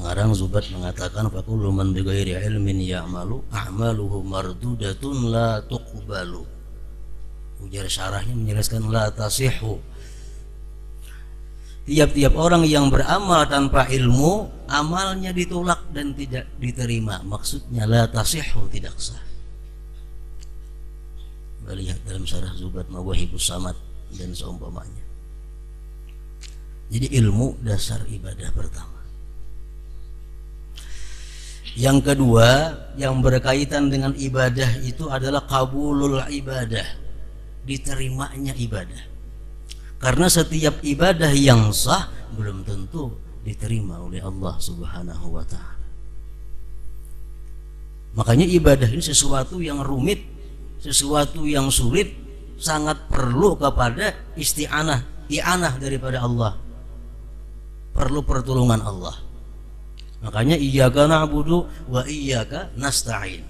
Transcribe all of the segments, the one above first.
Pengarang Zubat mengatakan fakullu man bighairi ilmin ya'malu a'maluhu mardudatun la tuqbalu. Ujar syarahnya menjelaskan la tasihhu. Tiap-tiap orang yang beramal tanpa ilmu, amalnya ditolak dan tidak diterima. Maksudnya la tasihhu, tidak sah. Lihat dalam syarah Zubat Mawahibus Samad dan seumpamanya. Jadi ilmu dasar ibadah pertama. Yang kedua yang berkaitan dengan ibadah itu adalah qabulul ibadah, diterimanya ibadah. Karena setiap ibadah yang sah belum tentu diterima oleh Allah Subhanahu wa ta'ala. Makanya ibadah ini sesuatu yang rumit, sesuatu yang sulit, sangat perlu kepada i'anah daripada Allah. Perlu pertolongan Allah. Makanya iyyaka na'budu wa iyyaka nasta'in.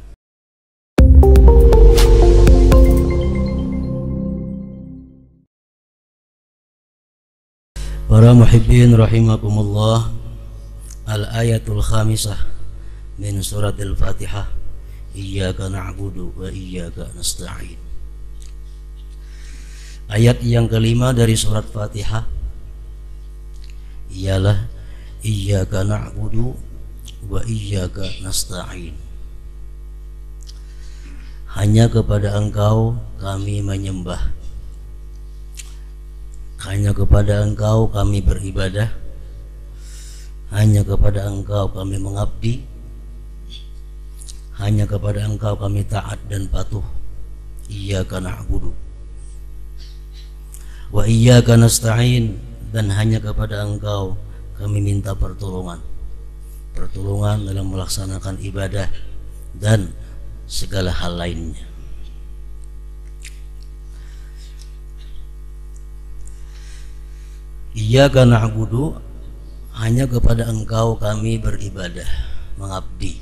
Para muhibbin rahimakumullah, al-ayatul khamisah min suratil Fatihah, iyyaka na'budu wa iyyaka nasta'in. Ayat yang kelima dari surat Fatihah ialah iyyaka na'budu wa iyyaka nasta'in. Hanya kepada Engkau kami menyembah, hanya kepada Engkau kami beribadah, hanya kepada Engkau kami mengabdi, hanya kepada Engkau kami taat dan patuh. Iyyaka na'budu wa iyyaka nasta'in, dan hanya kepada Engkau kami minta pertolongan dalam melaksanakan ibadah dan segala hal lainnya. Iyyaka na'budu, hanya kepada Engkau kami beribadah, mengabdi.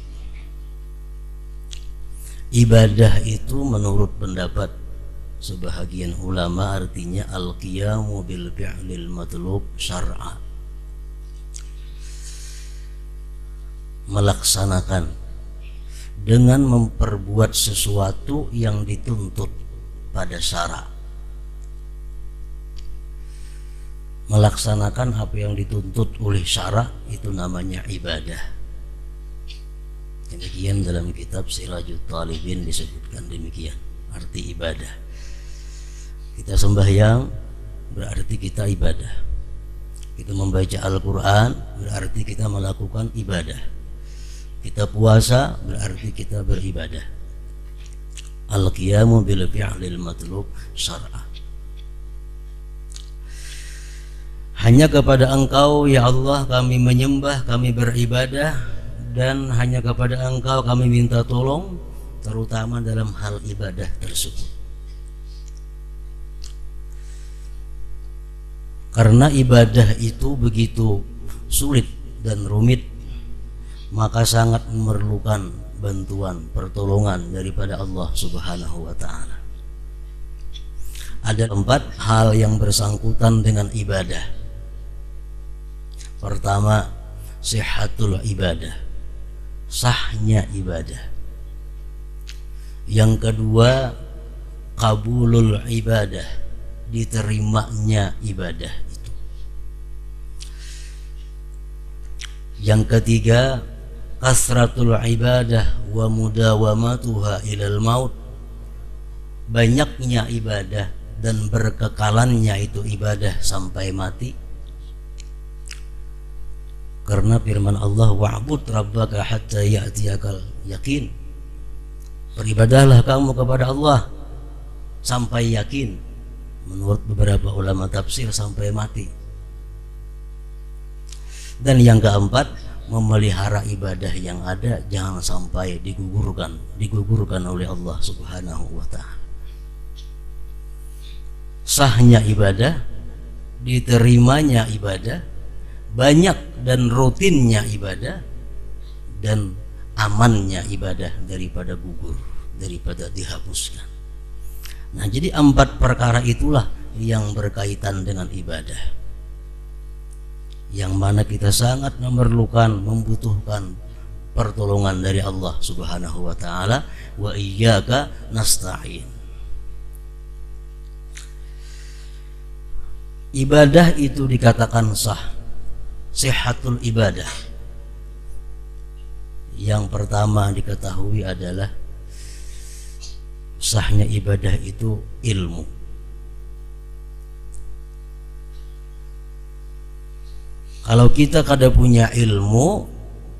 Ibadah itu menurut pendapat sebahagian ulama artinya al-qiyamu bil fi'lil matlub syar'a, melaksanakan dengan memperbuat sesuatu yang dituntut pada syara. Melaksanakan apa yang dituntut oleh syara itu namanya ibadah. Demikian dalam kitab Sirajut Talibin disebutkan demikian arti ibadah. Kita sembahyang berarti kita ibadah. Kita membaca Al-Quran berarti kita melakukan ibadah. Kita puasa berarti kita beribadah. Al-qiyamu bil fi'lil matlub syar'a. Hanya kepada Engkau ya Allah kami menyembah, kami beribadah, dan hanya kepada Engkau kami minta tolong, terutama dalam hal ibadah tersebut. Karena ibadah itu begitu sulit dan rumit, maka sangat memerlukan bantuan, pertolongan daripada Allah Subhanahu wa ta'ala. Ada 4 hal yang bersangkutan dengan ibadah. Pertama, sihhatul ibadah, sahnya ibadah. Yang kedua, qabulul ibadah, diterimanya ibadah itu. Yang ketiga, kasratul ibadah wa mudawamatuha ilal maut, banyaknya ibadah dan berkekalannya itu ibadah sampai mati. Karena firman Allah, wa'bud rabbaka hatta ya'tiyakal yakin, beribadahlah kamu kepada Allah sampai yakin. Menurut beberapa ulama tafsir sampai mati. Dan yang keempat, memelihara ibadah yang ada jangan sampai digugurkan oleh Allah Subhanahu wa ta'ala. Sahnya ibadah, diterimanya ibadah, banyak dan rutinnya ibadah, dan amannya ibadah daripada gugur, daripada dihapuskan. Nah, jadi 4 perkara itulah yang berkaitan dengan ibadah. yang mana kita sangat memerlukan, membutuhkan pertolongan dari Allah Subhanahu wa taala. Wa iyyaka nasta'in. Ibadah itu dikatakan sah, sihhatul ibadah. Yang pertama diketahui adalah sahnya ibadah itu ilmu. Kalau kita kada punya ilmu,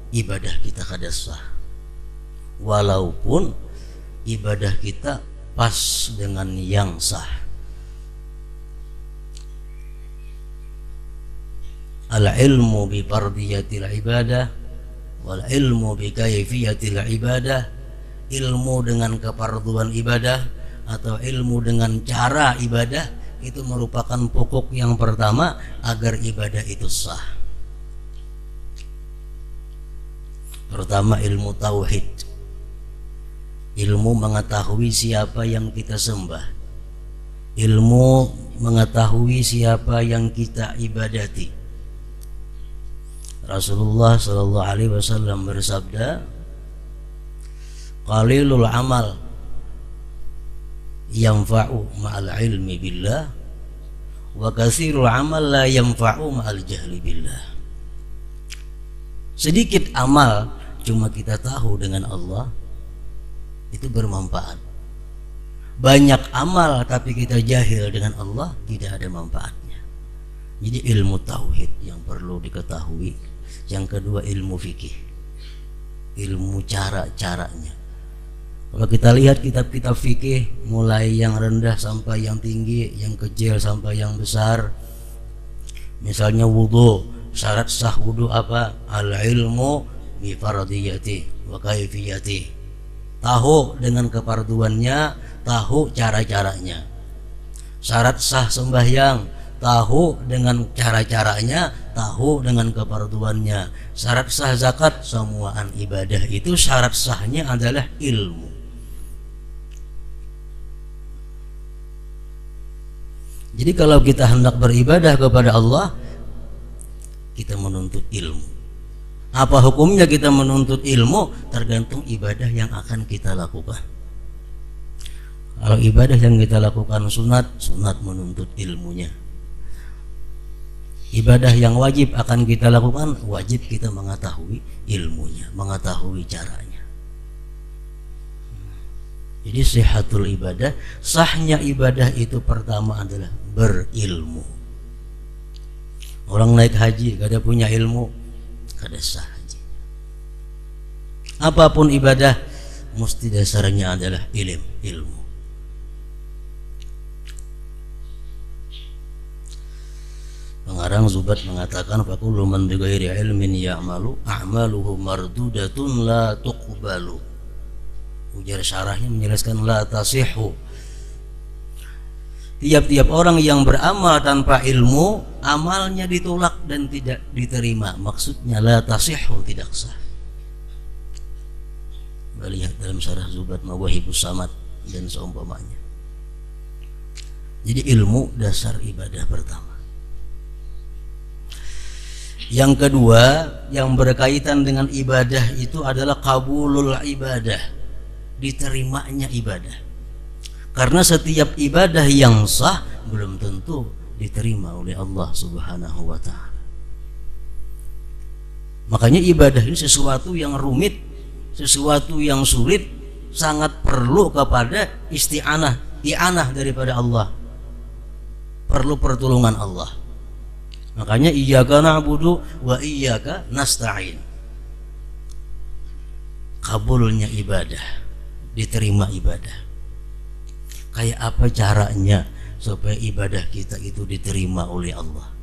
ibadah kita kada sah. Walaupun ibadah kita pas dengan yang sah. Al-ilmu bi fardiyatil ibadah wal ilmu bi kaifiyatil ibadah. Ilmu dengan kefarduan ibadah atau ilmu dengan cara ibadah itu merupakan pokok yang pertama agar ibadah itu sah. Pertama, ilmu tauhid. Ilmu mengetahui siapa yang kita sembah. Ilmu mengetahui siapa yang kita ibadati. Rasulullah sallallahu alaihi wasallam bersabda, qalilul amal yanfa'u ma'al ilmi billah wa katsirul amal la yanfa'u ma'al jahli billah. Sedikit amal cuma kita tahu dengan Allah itu bermanfaat. Banyak amal tapi kita jahil dengan Allah tidak ada manfaatnya. Jadi ilmu tauhid yang perlu diketahui. Yang kedua, ilmu fikih, ilmu cara-caranya. Kalau kita lihat kitab-kitab fikih, mulai yang rendah sampai yang tinggi, yang kecil sampai yang besar. Misalnya wudu, syarat sah wudu apa? Al-ilmu bi fardiyati wa kaifiyati. Tahu dengan kefarduannya, tahu cara-caranya. Syarat sah sembahyang, tahu dengan cara-caranya, tahu dengan kefarduannya. Syarat sah zakat, semuaan ibadah itu syarat sahnya adalah ilmu. Jadi kalau kita hendak beribadah kepada Allah, kita menuntut ilmu. Apa hukumnya kita menuntut ilmu? Tergantung ibadah yang akan kita lakukan. Kalau ibadah yang kita lakukan sunat, sunat menuntut ilmunya. Ibadah yang wajib akan kita lakukan, wajib kita mengetahui ilmunya, mengetahui caranya. Jadi sihhatul ibadah, sahnya ibadah itu pertama adalah berilmu. Orang naik haji kada punya ilmu, kada sah haji. Apapun ibadah mesti dasarnya adalah ilmu. Pengarang Zubat mengatakan faqullu man bighairi ilmin ya'malu a'maluhu mardudatun la tuqbalu. Ujar syarahnya menjelaskan la tasihhu. Tiap-tiap orang yang beramal tanpa ilmu, amalnya ditolak dan tidak diterima. Maksudnya la tasihhu, tidak sah. Lihat dalam syarah Zubat Mawahibus Samad dan seumpamanya. Jadi ilmu dasar ibadah pertama. Yang kedua yang berkaitan dengan ibadah itu adalah qabulul ibadah, diterimanya ibadah. Karena setiap ibadah yang sah belum tentu diterima oleh Allah Subhanahu wa taala. Makanya ibadah ini sesuatu yang rumit, sesuatu yang sulit, sangat perlu kepada i'anah daripada Allah. Perlu pertolongan Allah. Makanya iyyaka na'budu wa iyyaka nasta'in. Kabulnya ibadah, diterima ibadah. Kayak apa caranya supaya ibadah kita itu diterima oleh Allah?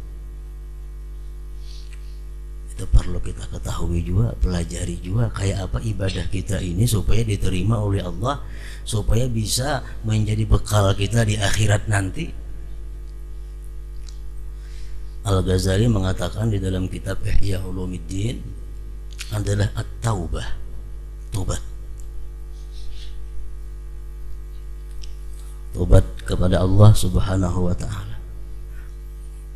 Itu perlu kita ketahui juga, pelajari juga kayak apa ibadah kita ini supaya diterima oleh Allah, supaya bisa menjadi bekal kita di akhirat nanti. Al-Ghazali mengatakan di dalam kitab Ihya Ulumuddin adalah at-taubah, tobat. Tobat kepada Allah Subhanahu wa taala.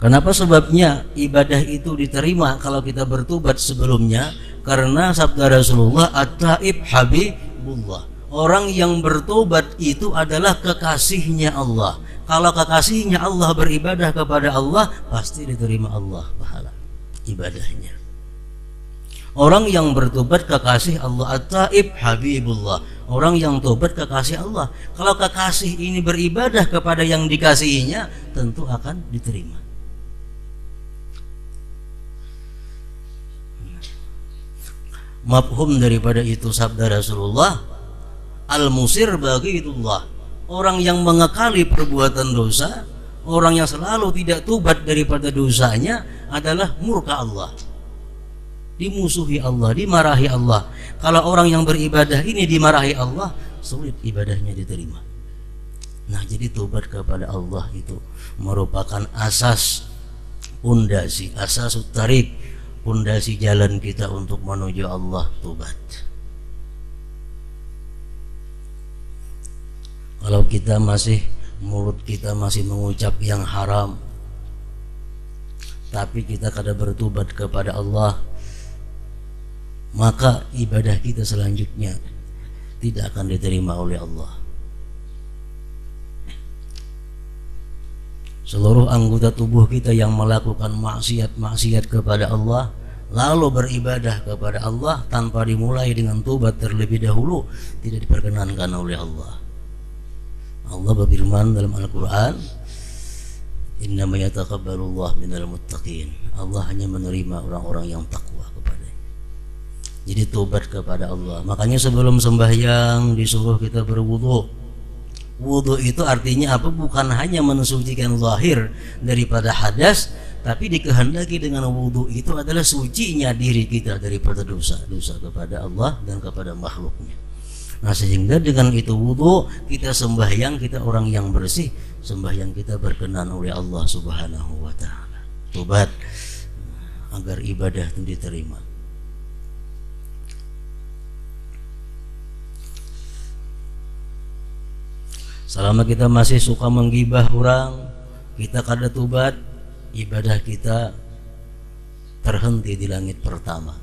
Kenapa sebabnya ibadah itu diterima kalau kita bertobat sebelumnya? Karena sabda Rasulullah, at-taib habibullah. Orang yang bertobat itu adalah kekasihnya Allah. Kalau kekasihnya Allah beribadah kepada Allah, pasti diterima Allah pahala ibadahnya. Orang yang bertobat kekasih Allah, at-taib habibullah. Orang yang tobat kekasih Allah. Kalau kekasih ini beribadah kepada yang dikasihinya, tentu akan diterima. Mafhum daripada itu sabda Rasulullah, al-musir baghidullah. Orang yang mengekali perbuatan dosa, orang yang selalu tidak tobat daripada dosanya adalah murka Allah, dimusuhi Allah, dimarahi Allah. Kalau orang yang beribadah ini dimarahi Allah, sulit ibadahnya diterima. Nah, jadi tobat kepada Allah itu merupakan asas pondasi, asas tarik, pondasi jalan kita untuk menuju Allah, tobat. Kalau kita masih, mulut kita masih mengucap yang haram, tapi kita kada bertobat kepada Allah, maka ibadah kita selanjutnya tidak akan diterima oleh Allah. Seluruh anggota tubuh kita yang melakukan maksiat kepada Allah lalu beribadah kepada Allah tanpa dimulai dengan tobat terlebih dahulu, tidak diperkenankan oleh Allah. Allah berfirman dalam Al-Quran, innama yataqabbalullahu minal muttaqin. Allah hanya menerima orang-orang yang takwa kepadanya. Jadi tobat kepada Allah. Makanya sebelum sembahyang disuruh kita berwudu. Wudu itu artinya apa? Bukan hanya mensucikan zahir daripada hadas, tapi dikehendaki dengan wudu itu adalah sucinya diri kita daripada dosa-dosa kepada Allah dan kepada makhluknya. Nah, sehingga dengan itu wudu kita sembahyang, kita orang yang bersih, sembahyang kita berkenan oleh Allah Subhanahu wa taala. Tobat agar ibadah itu diterima. Selama kita masih suka menggibah orang, kita kada tobat, ibadah kita terhenti di langit pertama.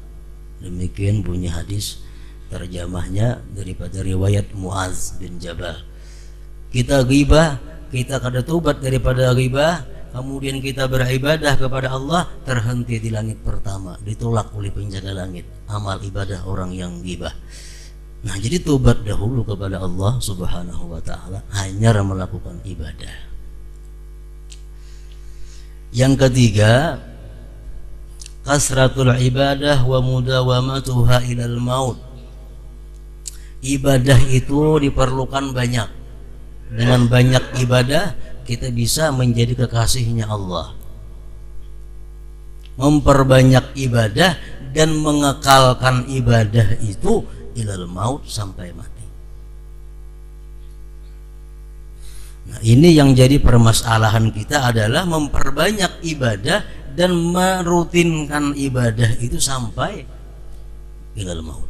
Demikian bunyi hadis terjemahnya daripada riwayat Muaz bin Jabal. Kita ghibah, kita kada tobat daripada ghibah, kemudian kita beribadah kepada Allah, terhenti di langit pertama, ditolak oleh penjaga langit amal ibadah orang yang ghibah. Nah, jadi tobat dahulu kepada Allah Subhanahu wa taala, hanya melakukan ibadah. Yang ketiga, kasratul ibadah wa mudawamatuha ilal maut. Ibadah itu diperlukan banyak. Dengan banyak ibadah kita bisa menjadi kekasihnya Allah. Memperbanyak ibadah dan mengekalkan ibadah itu ilal maut, sampai mati. Nah, ini yang jadi permasalahan kita adalah memperbanyak ibadah dan merutinkan ibadah itu sampai ilal maut.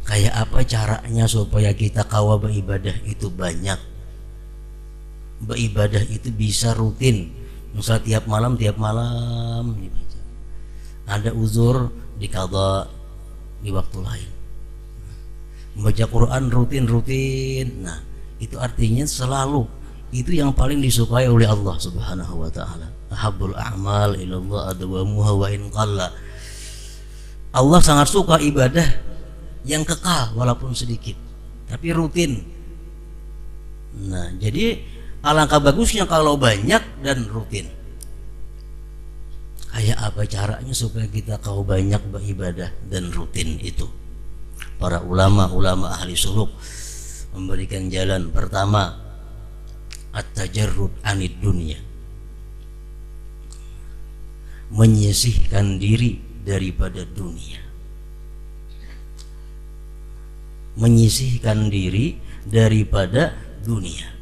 Kayak apa caranya supaya kita kawa beribadah itu banyak, beribadah itu bisa rutin, misal tiap malam dibaca. Ada uzur dikada di waktu lain. Membaca Quran rutin. Nah, itu artinya selalu, itu yang paling disukai oleh Allah Subhanahu wa taala. Ahabbul a'mal ilallah adwamuha wa in qalla. Allah sangat suka ibadah yang kekal walaupun sedikit, tapi rutin. Nah, jadi alangkah bagusnya kalau banyak dan rutin. Kayak apa caranya supaya kita kau banyak beribadah dan rutin itu? Para ulama ahli suluk memberikan jalan. Pertama, at-tajarrud anid dunya, menyisihkan diri daripada dunia. Menyisihkan diri daripada dunia.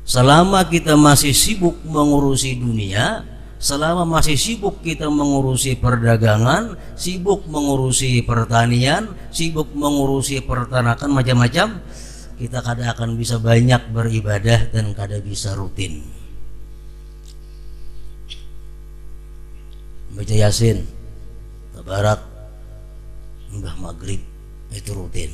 Selama kita masih sibuk mengurusi dunia, selama masih sibuk kita mengurusi perdagangan, sibuk mengurusi pertanian, sibuk mengurusi peternakan, macam-macam, kita kada akan bisa banyak beribadah dan kada bisa rutin. Baca Yasin, tabarak, mbah maghrib itu rutin.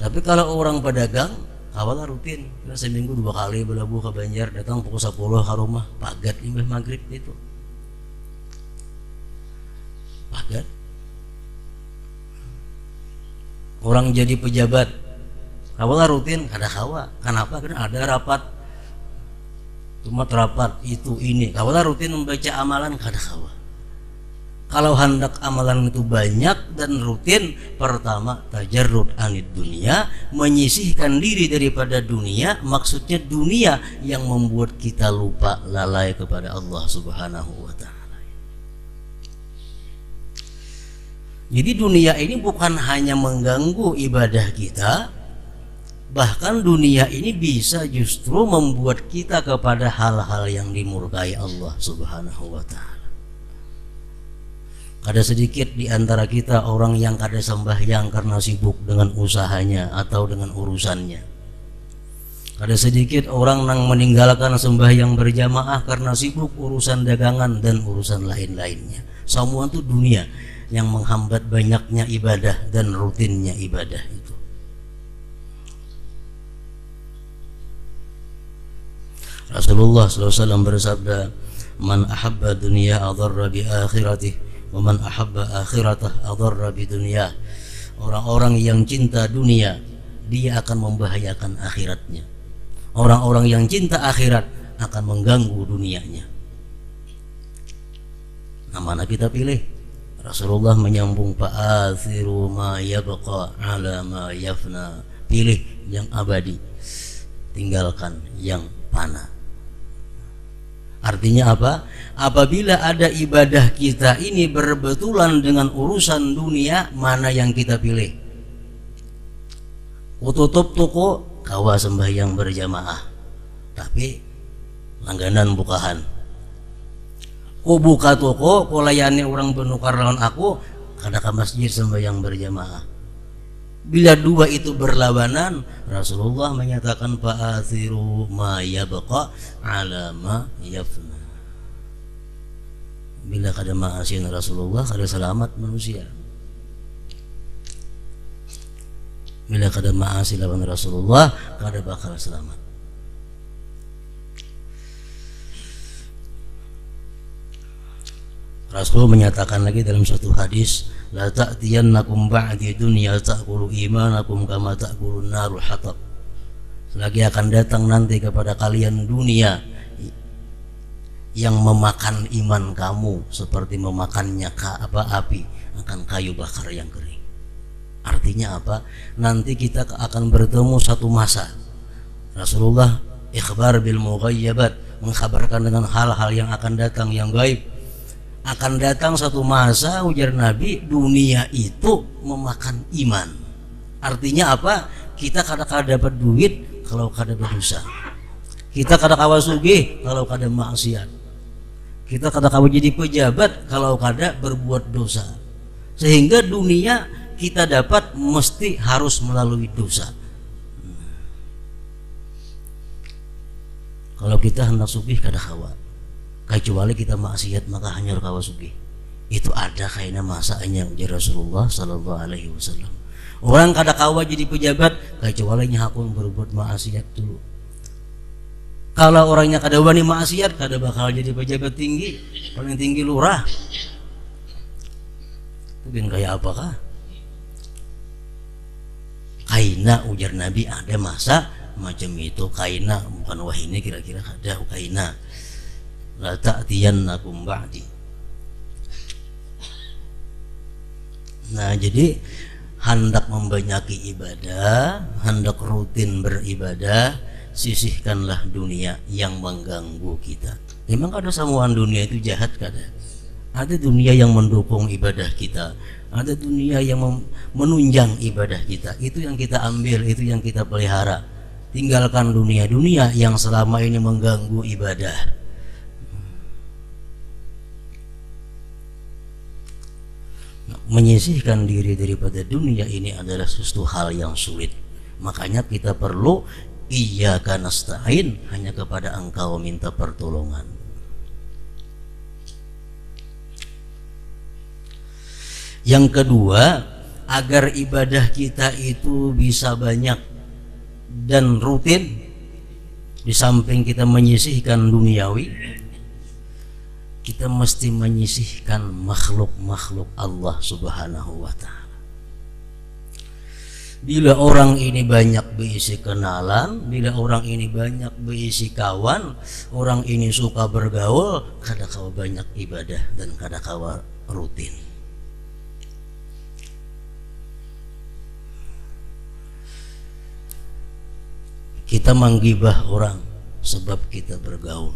Tapi kalau orang pedagang awalnya rutin, karena seminggu 2 kali belabuh ke Banjar, datang pukul 10 ke rumah, pagat mbah maghrib itu. Pagat. Orang jadi pejabat awalnya rutin, kada kawa. Kenapa? Karena ada rapat, cuma rapat itu ini. Awalnya rutin membaca amalan, kada kawa. Kalau hendak amalan itu banyak dan rutin, pertama tajarrud anid dunia, menyisihkan diri daripada dunia. Maksudnya dunia yang membuat kita lupa, lalai kepada Allah Subhanahu wa ta'ala. Jadi dunia ini bukan hanya mengganggu ibadah kita, bahkan dunia ini bisa justru membuat kita kepada hal-hal yang dimurkai Allah Subhanahu wa ta'ala. Ada sedikit di antara kita orang yang kada sembahyang karena sibuk dengan usahanya atau dengan urusannya. Ada sedikit orang yang meninggalkan sembahyang berjamaah karena sibuk urusan dagangan dan urusan lain-lainnya. Semua itu dunia yang menghambat banyaknya ibadah dan rutinnya ibadah itu. Rasulullah SAW bersabda, "Man ahabba dunya adarra bi akhiratihi, wa man ahabba akhiratah adarra bi dunya." Orang-orang yang cinta dunia, dia akan membahayakan akhiratnya. Orang-orang yang cinta akhirat akan mengganggu dunianya. Nah, mana kita pilih? Rasulullah menyambung, fa'athiru ma yabqa ala ma yafna. Pilih yang abadi, tinggalkan yang fana. Artinya apa? Apabila ada ibadah kita ini berbetulan dengan urusan dunia, mana yang kita pilih? Ku tutup toko, kawa sembahyang berjamaah, tapi langganan bukahan. Ku buka toko, ku layani orang benukar lawan aku, kada ke masjid sembahyang berjamaah. Bila dua itu berlawanan, Rasulullah menyatakan fa'athiru ma yabqa ala ma yafna. Bila kada ma'asin Rasulullah, kada selamat manusia. Bila kada ma'asi lawan Rasulullah, kada bakal selamat. Rasul menyatakan lagi dalam satu hadis, la ta'tiyannakum ba'di dunya ta'kulu imanakum kama ta'kulun narul hatab. Selagi akan datang nanti kepada kalian dunia yang memakan iman kamu seperti memakannya api akan kayu bakar yang kering. Artinya apa? Nanti kita akan bertemu satu masa. Rasulullah ikhbar bil mughayyabat, mengkhabarkan dengan hal-hal yang akan datang yang gaib. Akan datang satu masa, ujar Nabi, dunia itu memakan iman. Artinya apa? Kita kadang-kadang dapat duit kalau kada berdosa. Kita kadang-kadang sugih kalau kada maksiat. Kita kadang-kadang jadi pejabat kalau kada berbuat dosa. Sehingga dunia kita dapat mesti harus melalui dosa. Kalau kita hendak sugih kada khawatir, kecuali kita maksiat maka hanya kawasugi. Itu ada kayaknya masanya ujar Rasulullah sallallahu alaihi wasallam. Orang kada kawa jadi pejabat kecuali hakun berbuat maksiat dulu. Kalau orangnya kada wani maksiat, kada bakal jadi pejabat tinggi, paling tinggi lurah. Itu kayak apakah? Kaina ujar Nabi ada masa macam itu. Kaina bukan wah ini kira-kira ada kaina. La ta'tiyannakum ba'di. Nah, jadi hendak membanyaki ibadah, hendak rutin beribadah, sisihkanlah dunia yang mengganggu kita. Memang kada semuaan dunia itu jahat kada. Ada dunia yang mendukung ibadah kita, ada dunia yang menunjang ibadah kita. Itu yang kita ambil, itu yang kita pelihara. Tinggalkan dunia-dunia yang selama ini mengganggu ibadah. Menyisihkan diri daripada dunia ini adalah sesuatu hal yang sulit. Makanya kita perlu iyyaka nasta'in, hanya kepada Engkau minta pertolongan. Yang kedua, agar ibadah kita itu bisa banyak dan rutin, di samping kita menyisihkan duniawi, kita mesti menyisihkan makhluk-makhluk Allah Subhanahu wa Ta'ala. Bila orang ini banyak berisi kenalan, bila orang ini banyak berisi kawan, orang ini suka bergaul, kadang-kala banyak ibadah dan kadang-kala rutin. Kita menggibah orang sebab kita bergaul.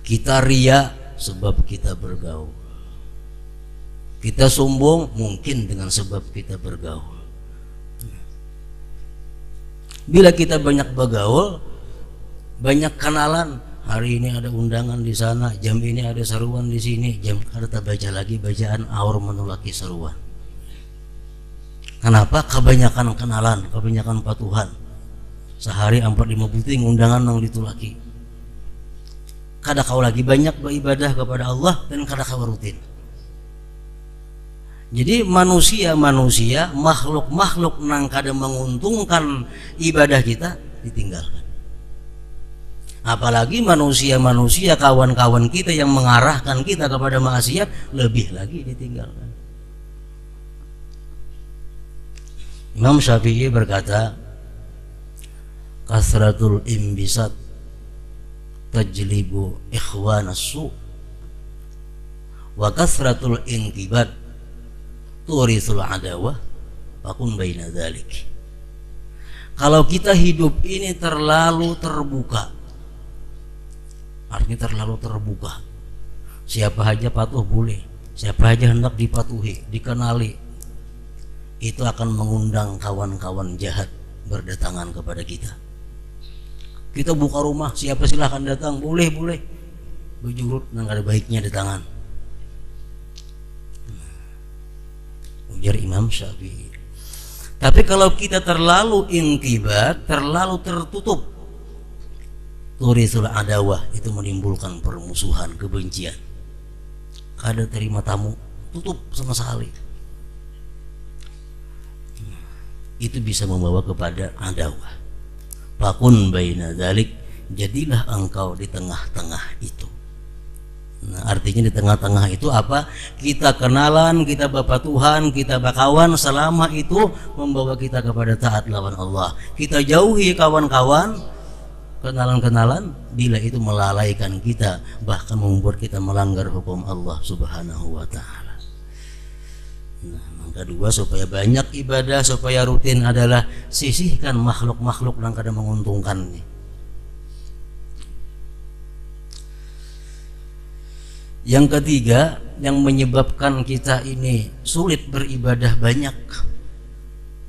Kita ria sebab kita bergaul. Kita sombong mungkin dengan sebab kita bergaul. Bila kita banyak bergaul, banyak kenalan, hari ini ada undangan di sana, jam ini ada seruan di sini, jam ada baca lagi bacaan aur menulaki seruan. Kenapa? Kebanyakan kenalan, kebanyakan patuhan. Sehari 4-5 puting undangan nang ditulaki. Kada kau lagi banyak beribadah kepada Allah dan kada kau rutin. Jadi manusia-manusia, makhluk-makhluk nang kada menguntungkan ibadah kita ditinggalkan. Apalagi manusia-manusia, kawan-kawan kita yang mengarahkan kita kepada maksiat, lebih lagi ditinggalkan. Imam Syafi'i berkata, kasratul imbisat tajlibu ikhwanas su' wa kasratul inqibat turisul adawah fakun baina dzalik. Kalau kita hidup ini terlalu terbuka, artinya terlalu terbuka, siapa aja patuh boleh, siapa aja hendak dipatuhi, dikenali, itu akan mengundang kawan-kawan jahat berdatangan kepada kita. Kita buka rumah, siapa silahkan datang, boleh, bejurut dan ada baiknya di tangan. Ujar Imam Syafi'i. Tapi kalau kita terlalu inqibat, terlalu tertutup, turisul adawah, itu menimbulkan permusuhan, kebencian. Kada terima tamu, tutup sama sekali. Itu bisa membawa kepada adawah. Fakun baina dzalik, jadilah engkau di tengah-tengah itu. Nah, artinya di tengah-tengah itu apa? Kita kenalan, kita bapak Tuhan, kita bakawan, selama itu membawa kita kepada taat lawan Allah. Kita jauhi kawan-kawan, kenalan-kenalan, bila itu melalaikan kita, bahkan membuat kita melanggar hukum Allah Subhanahu wa Ta'ala. Nah, yang kedua, supaya banyak ibadah, supaya rutin adalah sisihkan makhluk-makhluk yang kadang menguntungkan. Yang ketiga, yang menyebabkan kita ini sulit beribadah banyak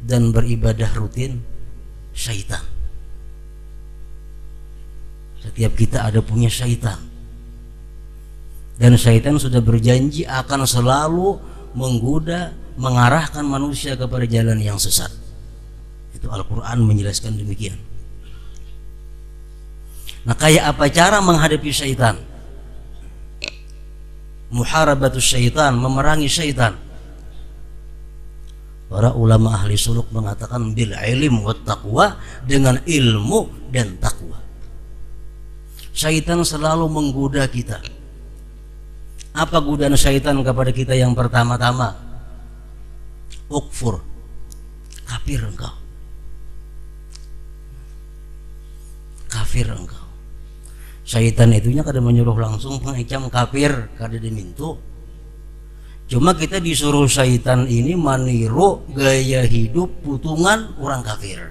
dan beribadah rutin, syaitan. Setiap kita ada punya syaitan, dan syaitan sudah berjanji akan selalu menggoda, mengarahkan manusia kepada jalan yang sesat. Itu Al-Quran menjelaskan demikian. Nah, kayak apa cara menghadapi syaitan? Muharabatus syaitan, memerangi syaitan. Para ulama ahli suluk mengatakan bil ilm wat taqwa, dengan ilmu dan takwa. Syaitan selalu menggoda kita. Apa godaan syaitan kepada kita? Yang pertama-tama, ukfur, kafir engkau, kafir engkau. Syaitan itunya kada menyuruh langsung pengecam kafir, kada dimintu. Cuma kita disuruh syaitan ini meniru gaya hidup putungan orang kafir.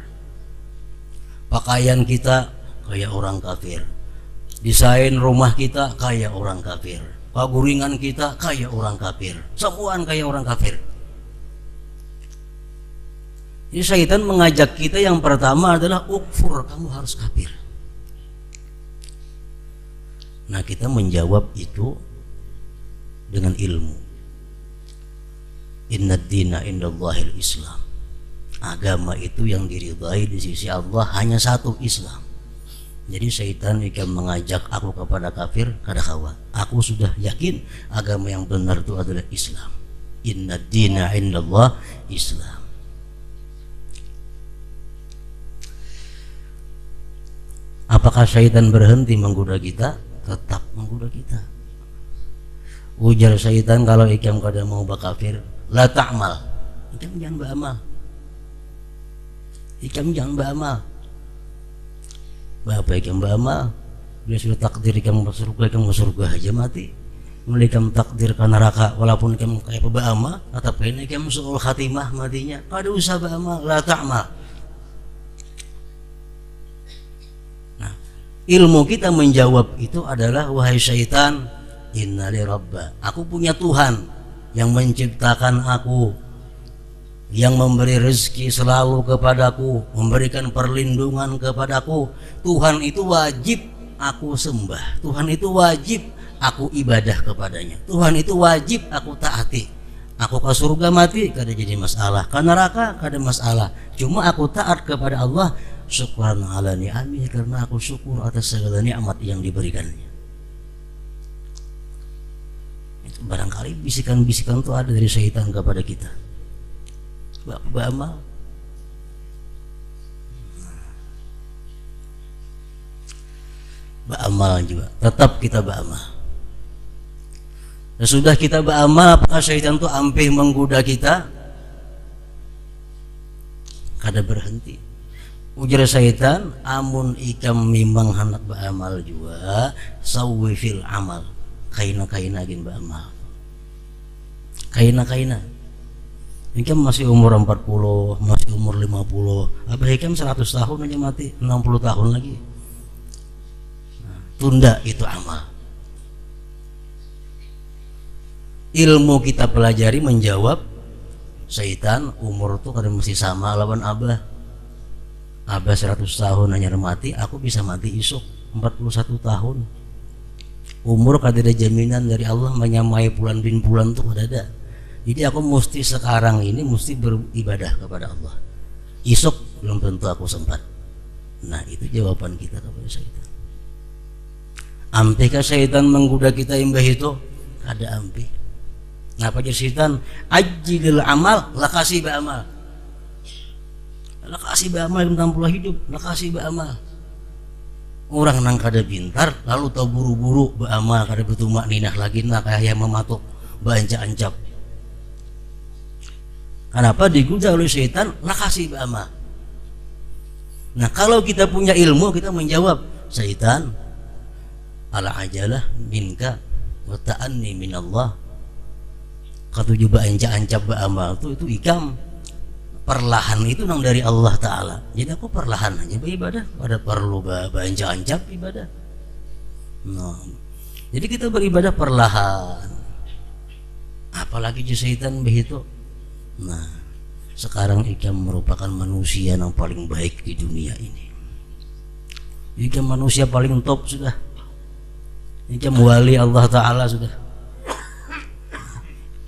Pakaian kita kayak orang kafir, desain rumah kita kayak orang kafir, paguringan kita kayak orang kafir, semuaan kayak orang kafir. Jadi syaitan mengajak kita yang pertama adalah ukfur, kamu harus kafir. Nah, kita menjawab itu dengan ilmu. Inna dina indallahil Islam. Agama itu yang diridhai di sisi Allah hanya satu, Islam. Jadi syaitan akan mengajak aku kepada kafir, kada kawa. Aku sudah yakin agama yang benar itu adalah Islam. Inna dina indallah Islam. Apakah syaitan berhenti menggoda kita? Tetap menggoda kita. Ujar syaitan, kalau ikam kada mau bakafir, la ta'mal. Ikam jangan beramal. Ikam jangan beramal. Bapak ikam beramal, dia sudah takdir ikam masuk surga, ikam masuk surga aja mati. Mulai ikam takdir ke neraka, walaupun ikam kayak beramal, tetapi ini ikam suul khatimah matinya. Kada usah beramal, la ta'mal. Nah, ilmu kita menjawab itu adalah, wahai syaitan, inna li rabba, aku punya Tuhan yang menciptakan aku, yang memberi rezeki selalu kepadaku, memberikan perlindungan kepadaku. Tuhan itu wajib aku sembah, Tuhan itu wajib aku ibadah kepadanya, Tuhan itu wajib aku taati. Aku ke surga mati kada jadi masalah, ke neraka kada masalah, cuma aku taat kepada Allah. Syukran ala ni'ami, karena aku syukur atas segala nikmat yang diberikannya. Itu barangkali bisikan-bisikan itu ada dari syaitan kepada kita. Beramal, beramal juga, tetap kita beramal. Dan sudah kita beramal, apakah syaitan itu ampih menggoda kita? Kada berhenti. Ujar syaitan, amun ikam memang hendak beramal juga, sawwi fil amal, kaina-kaina gin beramal, kaina-kaina. Hikam masih umur 40, masih umur 50. Apa Hikam 100 tahun aja mati, 60 tahun lagi. Nah, tunda itu amal. Ilmu kita pelajari menjawab syaitan. Umur tuh kadang mesti sama lawan Abah. Abah 100 tahun hanya mati, aku bisa mati isuk 41 tahun. Umur kada ada jaminan dari Allah menyamai bulan bin bulan tuh kada ada. Jadi aku mesti sekarang ini mesti beribadah kepada Allah. Isok belum tentu aku sempat. Nah, itu jawaban kita kepada syaitan. Ampikah syaitan menggoda kita imbah itu? Kada ampih. Ngapa jadi syaitan? Ajilil amal, lakasi beramal. Lakasi beramal tentang pula hidup, lakasi beramal. Orang nang kada pintar lalu tau buru-buru beramal, kada bertumak ninah lagi nak kayak mematuk banca-ancap. Kenapa digoda oleh syaitan? Lakasi beramal. Nah, kalau kita punya ilmu, kita menjawab, syaitan, ala ajalah minka wa ta'anni minallah. Katuju ba'anca-ancap beramal itu ikam perlahan itu nang dari Allah Ta'ala. Jadi aku perlahan aja beribadah, pada perlu ba'anca-ancap ibadah. Nah, jadi kita beribadah perlahan. Apalagi syaitan begitu. Nah, sekarang ikam merupakan manusia yang paling baik di dunia ini. Ikam manusia paling top sudah. Ikam wali Allah Ta'ala sudah.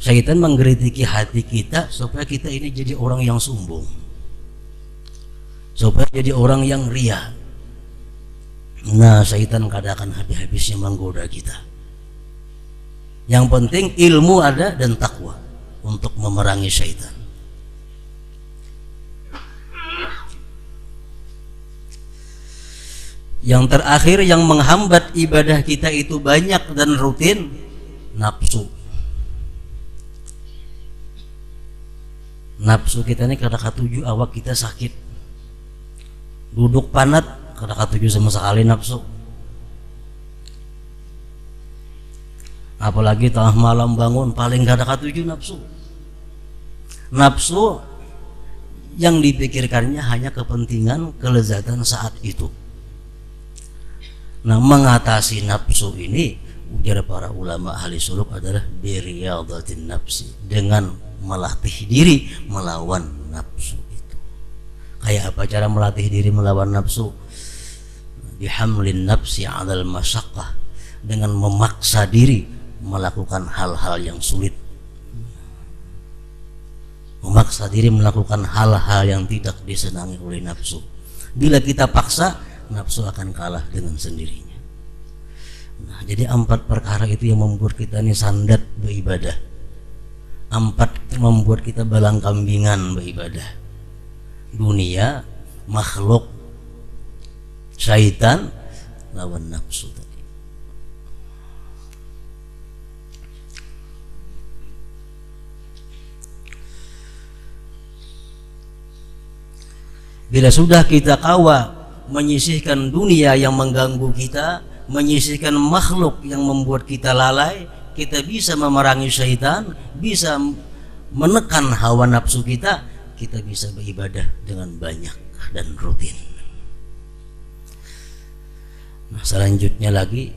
Syaitan mengkritiki hati kita supaya kita ini jadi orang yang sombong, supaya jadi orang yang ria. Nah, syaitan kadang akan habis-habisnya menggoda kita. Yang penting ilmu ada dan takwa untuk memerangi syaitan. Yang terakhir yang menghambat ibadah kita itu banyak dan rutin, nafsu. Nafsu kita ini kada katuju, awak kita sakit. Duduk panat kada katuju sama sekali nafsu. Apalagi tengah malam bangun paling kada katuju nafsu. Nafsu yang dipikirkannya hanya kepentingan kelezatan saat itu. Nah, mengatasi nafsu ini ujar para ulama ahli suluk adalah biriyadatin nafsi, dengan melatih diri melawan nafsu itu. Kayak apa cara melatih diri melawan nafsu? Bihamlin nafsi 'alal masyaqqah, dengan memaksa diri melakukan hal-hal yang sulit. memaksa diri melakukan hal-hal yang tidak disenangi oleh nafsu. Bila kita paksa, nafsu akan kalah dengan sendirinya. Nah, jadi 4 perkara itu yang membuat kita ini sandat beribadah. 4 membuat kita balang kambingan beribadah. Dunia, makhluk, syaitan, lawan nafsu tadi. Bila sudah kita kawa menyisihkan dunia yang mengganggu kita, menyisihkan makhluk yang membuat kita lalai, kita bisa memerangi syaitan, bisa menekan hawa nafsu kita bisa beribadah dengan banyak dan rutin. Nah, selanjutnya lagi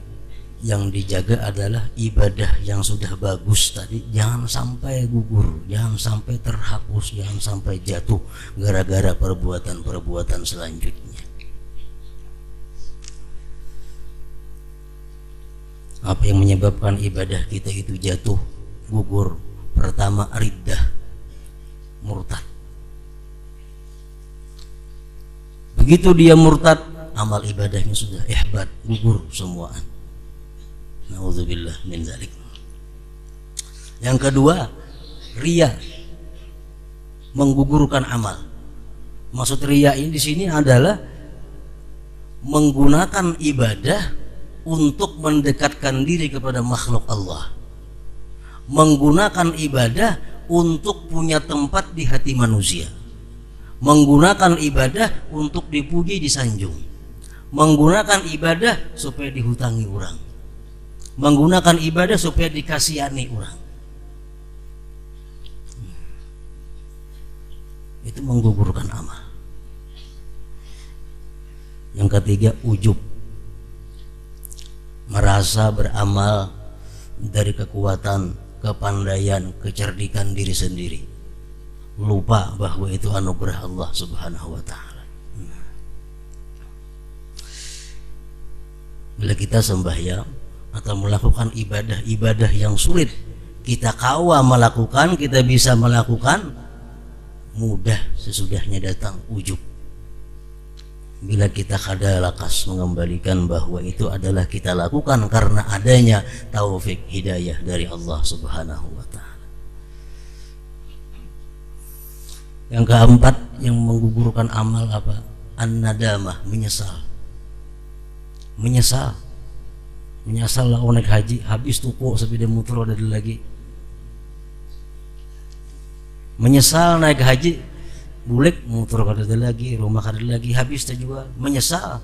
yang dijaga adalah ibadah yang sudah bagus tadi, jangan sampai gugur, jangan sampai terhapus, jangan sampai jatuh gara-gara perbuatan-perbuatan selanjutnya. Apa yang menyebabkan ibadah kita itu jatuh, gugur? Pertama, riddah, murtad. Begitu dia murtad, amal ibadahnya sudah ihbat, gugur semuaan. Nauzubillah min dzalik. Yang kedua, riya, menggugurkan amal. Maksud riya ini di sini adalah menggunakan ibadah untuk mendekatkan diri kepada makhluk Allah, menggunakan ibadah untuk punya tempat di hati manusia, menggunakan ibadah untuk dipuji disanjung, menggunakan ibadah supaya dihutangi orang, menggunakan ibadah supaya dikasihani orang. Itu menggugurkan amal. Yang ketiga, ujub, merasa beramal dari kekuatan, kepandaian, kecerdikan diri sendiri, lupa bahwa itu anugerah Allah Subhanahu wa ta'ala. Bila kita sembahyang atau melakukan ibadah yang sulit, kita kawa melakukan, kita bisa melakukan, mudah sesudahnya datang ujub. Bila kita kadalakas mengembalikan bahwa itu adalah kita lakukan karena adanya taufik hidayah dari Allah Subhanahu wa ta'ala. Yang keempat yang menggugurkan amal apa? An-nadamah, menyesal. Menyesal lah naik haji, habis tuku sepeda motor ada lagi. Menyesal naik haji, bulik motor kada lagi, rumah kada lagi, habis terjual. Menyesal,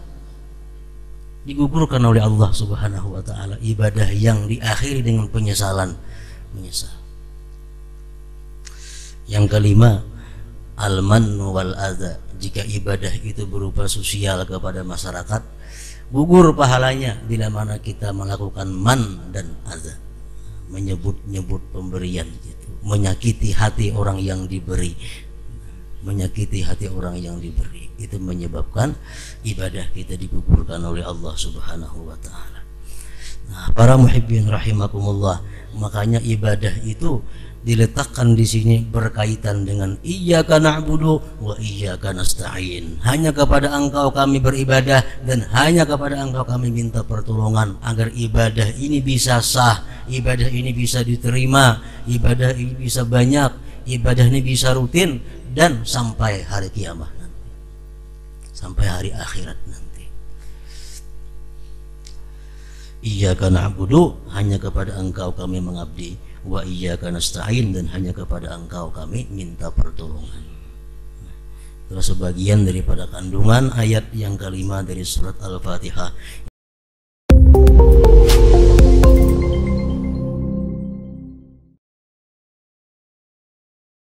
digugurkan oleh Allah Subhanahu wa ta'ala ibadah yang diakhiri dengan penyesalan, menyesal. Yang kelima, al-man wal adza, jika ibadah itu berupa sosial kepada masyarakat, gugur pahalanya bila mana kita melakukan man dan adza, menyebut-nyebut pemberian gitu, menyakiti hati orang yang diberi, menyakiti hati orang yang diberi, itu menyebabkan ibadah kita digugurkan oleh Allah Subhanahu wa ta'ala. Nah, para muhibbin rahimakumullah, makanya ibadah itu diletakkan di sini berkaitan dengan iyyaka na'budu wa iyyaka nasta'in. Hanya kepada Engkau kami beribadah dan hanya kepada Engkau kami minta pertolongan agar ibadah ini bisa sah, ibadah ini bisa diterima, ibadah ini bisa banyak, ibadah ini bisa rutin dan sampai hari kiamat nanti, sampai hari akhirat nanti. Iyyaka na'budu, hanya kepada Engkau kami mengabdi, wa iyyaka nasta'in, dan hanya kepada Engkau kami minta pertolongan. Itulah sebagian daripada kandungan ayat yang kelima dari surat Al-Fatihah